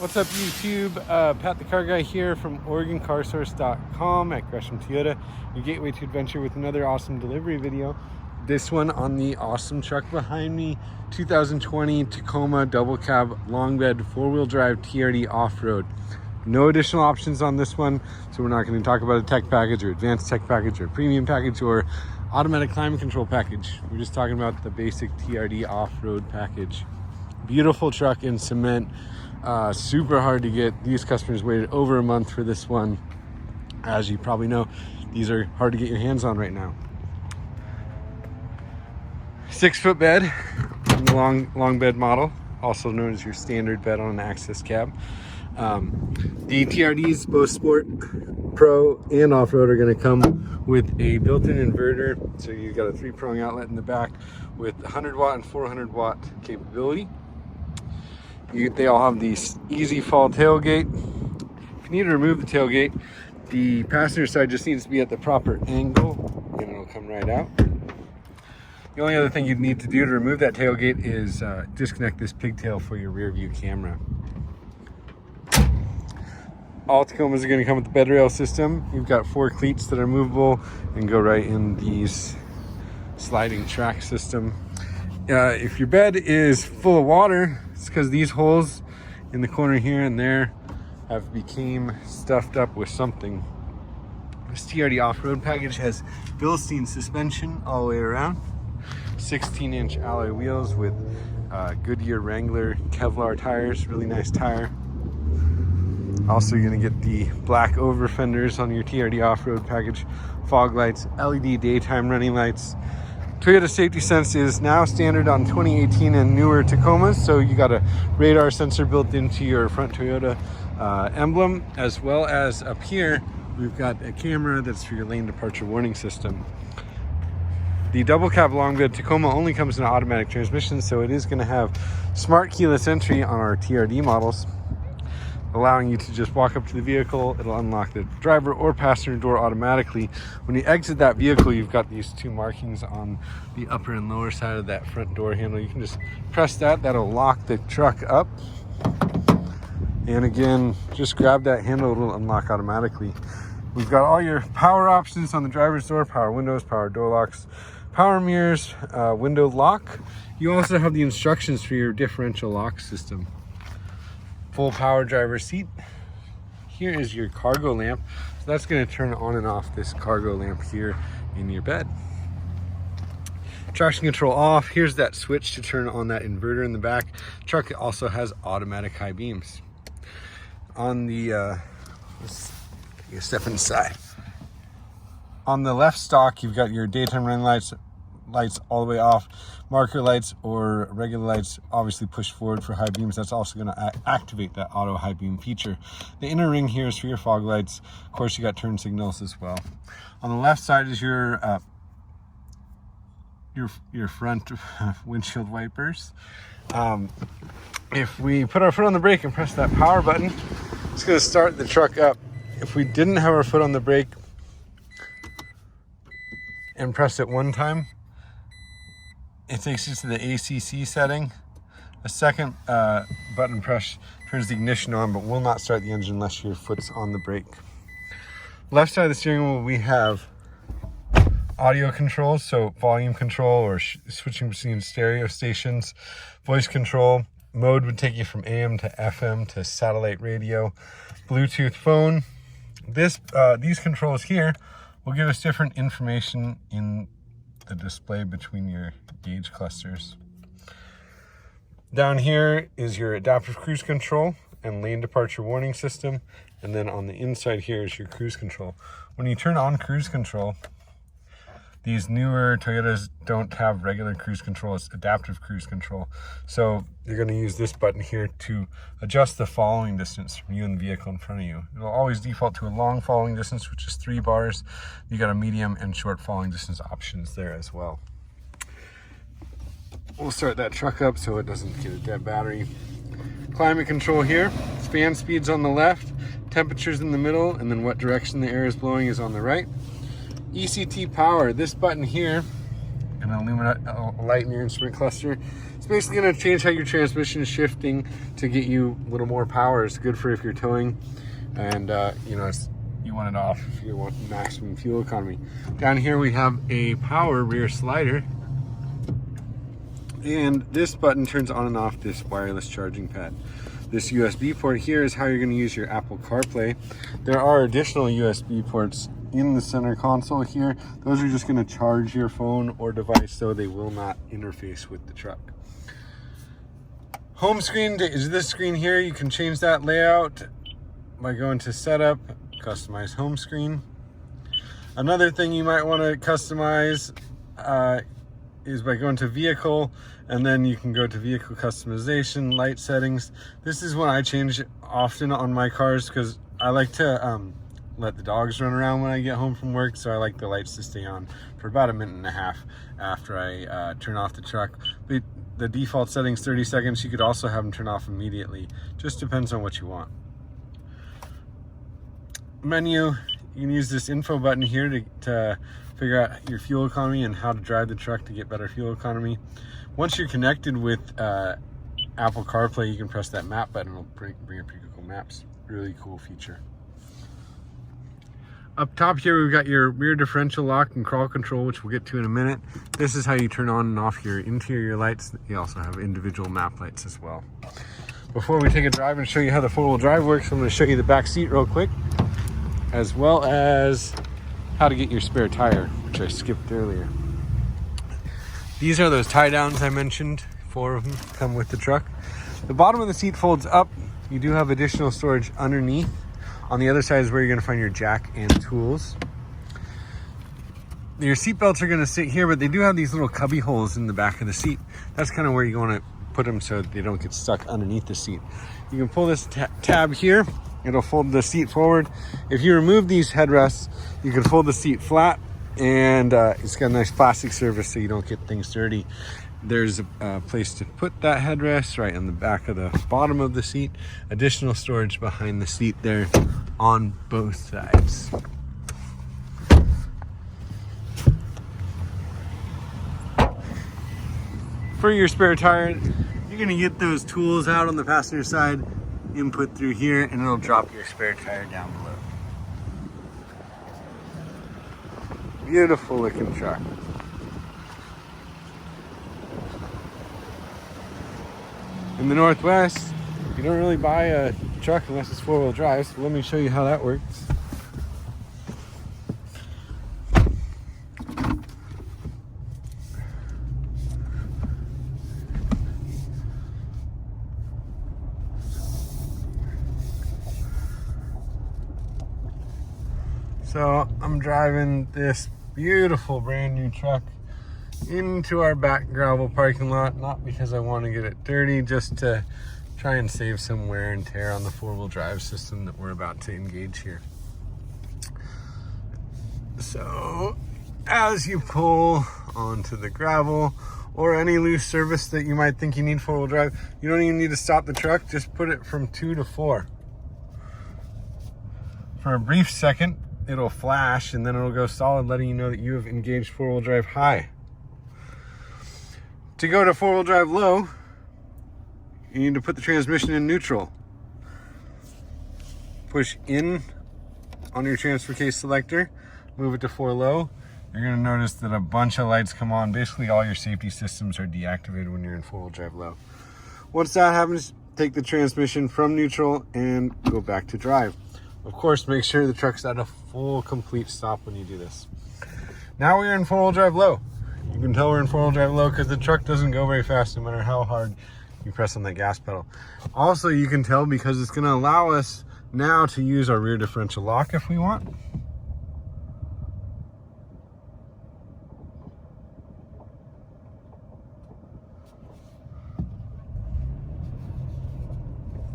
What's up YouTube? Pat the Car Guy here from OregonCarSource.com at Gresham Toyota, your gateway to adventure with another awesome delivery video. This one on the awesome truck behind me, 2020 Tacoma double cab long bed 4-wheel drive TRD Off-road. No additional options on this one, so we're not going to talk about a tech package or advanced tech package or premium package or automatic climate control package. We're just talking about the basic TRD Off-road package. Beautiful truck in cement. Super hard to get. These customers waited over a month for this one. As you probably know, these are hard to get your hands on right now. 6-foot bed, the long bed model, also known as your standard bed on an access cab. The TRDs, both Sport, Pro, and Off-road, are going to come with a built-in inverter. So you've got a 3-prong outlet in the back with 100 watt and 400 watt capability. They all have the easy fall tailgate. If you need to remove the tailgate, the passenger side just needs to be at the proper angle and it'll come right out. The only other thing you'd need to do to remove that tailgate is disconnect this pigtail for your rear view camera. All Tacomas are going to come with the bed rail system. You've got 4 cleats that are movable and go right in these sliding track system. If your bed is full of water, it's because these holes in the corner here and there have became stuffed up with something. This TRD off-road package has Bilstein suspension all the way around, 16-inch alloy wheels with Goodyear Wrangler Kevlar tires, really nice tire. Also, you're gonna get the black over fenders on your TRD off-road package, fog lights, LED daytime running lights. Toyota Safety Sense is now standard on 2018 and newer Tacomas, so you got a radar sensor built into your front Toyota emblem, as well as up here we've got a camera that's for your lane departure warning system. The double cab long bed Tacoma only comes in an automatic transmission, so it is going to have smart keyless entry on our TRD models, allowing you to just walk up to the vehicle. It'll unlock the driver or passenger door automatically. When you exit that vehicle, you've got these 2 markings on the upper and lower side of that front door handle. You can just press that, that'll lock the truck up. And again, just grab that handle, it'll unlock automatically. We've got all your power options on the driver's door, power windows, power door locks, power mirrors, window lock. You also have the instructions for your differential lock system. Full power driver's seat. Here is your cargo lamp. So that's going to turn on and off this cargo lamp here in your bed. Traction control off. Here's that switch to turn on that inverter in the back. The truck also has automatic high beams. On the let's step inside. On the left stalk, you've got your daytime running lights all the way off, marker lights or regular lights obviously push forward for high beams. That's also going to activate that auto high beam feature. The inner ring here is for your fog lights. Of course, you got turn signals as well. On the left side is your front windshield wipers. If we put our foot on the brake and press that power button, it's going to start the truck up. If we didn't have our foot on the brake and press it one time, it takes you to the ACC setting. A second button press turns the ignition on, but will not start the engine unless your foot's on the brake. Left side of the steering wheel, we have audio controls, so volume control or switching between stereo stations, voice control. Mode would take you from AM to FM to satellite radio, Bluetooth phone. These controls here will give us different information in the display between your gauge clusters. Down here is your adaptive cruise control and lane departure warning system, and then on the inside here is your cruise control. When you turn on cruise control, these newer Toyotas don't have regular cruise control, it's adaptive cruise control. So you're going to use this button here to adjust the following distance from you and the vehicle in front of you. It'll always default to a long following distance, which is 3 bars. You got a medium and short following distance options there as well. We'll start that truck up so it doesn't get a dead battery. Climate control here, fan speeds on the left, temperatures in the middle, and then what direction the air is blowing is on the right. ECT power, this button here and illuminate a light in your instrument cluster. It's basically going to change how your transmission is shifting to get you a little more power. It's good for if you're towing, and you know, you want it off if you want maximum fuel economy. Down here we have a power rear slider, and this button turns on and off this wireless charging pad. This USB port here is how you're going to use your Apple CarPlay. There are additional USB ports in the center console here. Those are just going to charge your phone or device, so they will not interface with the truck. Home screen is this screen here. You can change that layout by going to Setup, Customize Home Screen. Another thing you might want to customize is by going to Vehicle, and then you can go to Vehicle Customization, Light Settings. This is what I change often on my cars because I like to let the dogs run around when I get home from work, so I like the lights to stay on for about a minute and a half after I turn off the truck. But the default setting's 30 seconds. You could also have them turn off immediately. Just depends on what you want. Menu, you can use this info button here to figure out your fuel economy and how to drive the truck to get better fuel economy. Once you're connected with Apple CarPlay, you can press that map button. It'll bring up your Google Maps. Really cool feature. Up top here, we've got your rear differential lock and crawl control, which we'll get to in a minute. This is how you turn on and off your interior lights. You also have individual map lights as well. Before we take a drive and show you how the four-wheel drive works, I'm going to show you the back seat real quick, as well as how to get your spare tire, which I skipped earlier. These are those tie downs I mentioned. 4 of them come with the truck. The bottom of the seat folds up. You do have additional storage underneath. On the other side is where you're going to find your jack and tools. Your seat belts are going to sit here, but they do have these little cubby holes in the back of the seat. That's kind of where you want to put them so that they don't get stuck underneath the seat. You can pull this tab here. It'll fold the seat forward. If you remove these headrests, you can fold the seat flat, and it's got a nice plastic surface so you don't get things dirty. There's a place to put that headrest right on the back of the bottom of the seat. Additional storage behind the seat there on both sides. For your spare tire, you're gonna get those tools out on the passenger side, input through here, and it'll drop your spare tire down below. Beautiful looking truck. In the Northwest, you don't really buy a truck unless it's four-wheel drive, so let me show you how that works. So I'm driving this beautiful brand new truck into our back gravel parking lot, not because I want to get it dirty, just to try and save some wear and tear on the four-wheel drive system that we're about to engage here. So as you pull onto the gravel or any loose surface that you might think you need four-wheel drive, you don't even need to stop the truck, just put it from 2 to 4. For a brief second, it'll flash and then it'll go solid, letting you know that you have engaged four-wheel drive high. To go to four-wheel drive low, you need to put the transmission in neutral. Push in on your transfer case selector, move it to 4 low. You're gonna notice that a bunch of lights come on. Basically all your safety systems are deactivated when you're in four-wheel drive low. Once that happens, take the transmission from neutral and go back to drive. Of course, make sure the truck's at a full, complete stop when you do this. Now we're in four-wheel drive low. You can tell we're in four-wheel drive low because the truck doesn't go very fast no matter how hard you press on that gas pedal. Also, you can tell because it's going to allow us now to use our rear differential lock if we want.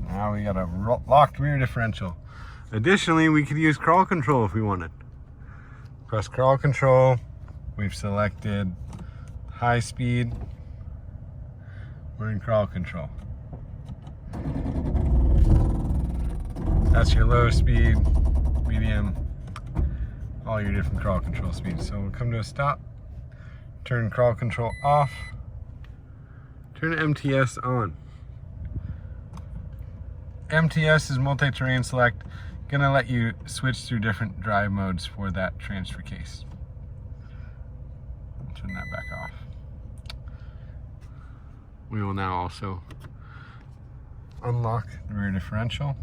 Now we got a locked rear differential. Additionally, we could use crawl control if we wanted. Press crawl control. We've selected high speed. We're in crawl control. That's your low speed, medium, all your different crawl control speeds. So we'll come to a stop, Turn crawl control off. Turn MTS on. MTS is multi-terrain select. Gonna let you switch through different drive modes for that transfer case. Turn that back off. We will now also unlock the rear differential.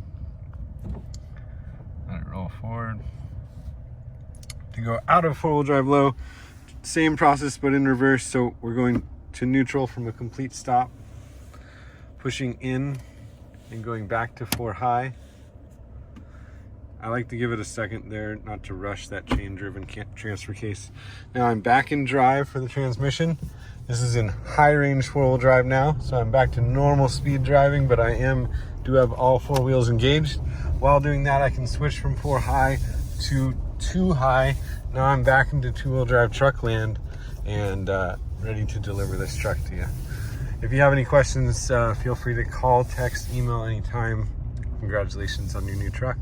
Let it roll forward. To go out of four-wheel drive low, same process but in reverse. So we're going to neutral from a complete stop, pushing in and going back to 4 high. I like to give it a second there, not to rush that chain-driven transfer case. Now I'm back in drive for the transmission. This is in high-range four-wheel drive now, so I'm back to normal speed driving, but I do have all 4 wheels engaged. While doing that, I can switch from 4 high to 2 high. Now I'm back into two-wheel drive truck land and ready to deliver this truck to you. If you have any questions, feel free to call, text, email anytime. Congratulations on your new truck.